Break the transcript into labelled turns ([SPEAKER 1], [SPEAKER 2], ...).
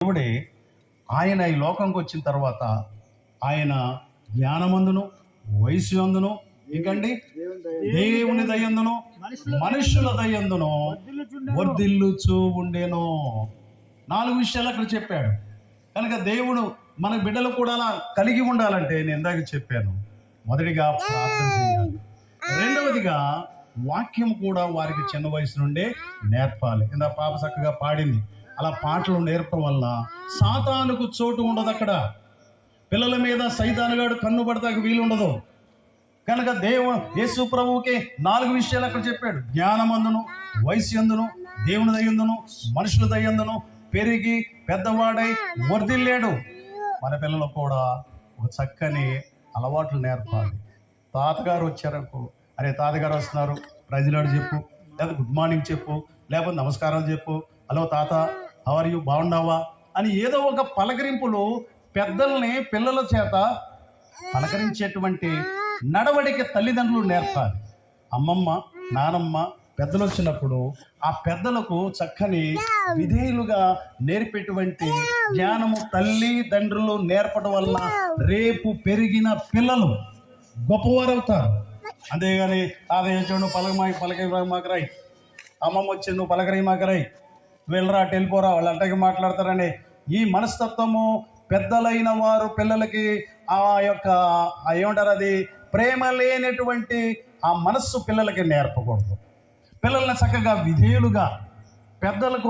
[SPEAKER 1] దేవుడే ఆయన ఈ లోకంకి వచ్చిన తర్వాత ఆయన జ్ఞానమందును వయసు అందును ఇంకండి దేవుని దయందును మనుషుల దయందును వర్ధిల్లుచూ ఉండేను. 4 విషయాలు అక్కడ చెప్పాడు. కనుక దేవుడు మన బిడ్డలు కూడా అలా కలిగి ఉండాలంటే నేను ఇందాక చెప్పాను, మొదటిగా ప్రార్థన చేయాలి, రెండవదిగా వాక్యం కూడా వారికి చిన్న వయసు నుండే నేర్పాలి. ఇందా పాప చక్కగా పాడింది. అలా పాటలు నేర్పడం వల్ల సాతానుకు చోటు ఉండదు. అక్కడ పిల్లల మీద సైతానుగాడు కన్ను పడతాకు వీలు ఉండదు. కనుక యేసు ప్రభువుకి 4 విషయాలు అక్కడ చెప్పాడు. జ్ఞానమందును వయసు యందును దేవుని దయందును మనుషుల దయందును పెరిగి పెద్దవాడై వర్ధిల్లాడు. మన పిల్లలు కూడా ఒక చక్కని అలవాట్లు నేర్పాలి. తాతగారు వచ్చారనుకో, అరే తాతగారు వస్తున్నారు, ప్రజలాడు చెప్పు, లేదా గుడ్ మార్నింగ్ చెప్పు, లేకపోతే నమస్కారాలు చెప్పు, హలో తాత హౌ ఆర్ యూ, బాగున్నావా అని ఏదో ఒక పలకరింపులు పెద్దల్ని పిల్లల చేత పలకరించేటువంటి నడవడిక తల్లిదండ్రులు నేర్పాలి. అమ్మమ్మ నానమ్మ పెద్దలు వచ్చినప్పుడు ఆ పెద్దలకు చక్కని విధేయులుగా నేర్పేటువంటి జ్ఞానము తల్లిదండ్రులు నేర్పడం వల్ల రేపు పెరిగిన పిల్లలు గొప్పవారు అవుతారు. అంతేగాని తాతయ్య వచ్చాడు పలకరి అమ్మమ్మ వచ్చి నువ్వు పలకరి మాకరై వెళ్ళరా అటు వెళ్ళిపోరా వాళ్ళు అంటకి మాట్లాడతారని ఈ మనస్తత్వము పెద్దలైన వారు పిల్లలకి ఆ యొక్క ఏమంటారు, అది ప్రేమ లేనటువంటి ఆ మనస్సు పిల్లలకి నేర్పకూడదు. పిల్లల్ని చక్కగా విధేయులుగా పెద్దలకు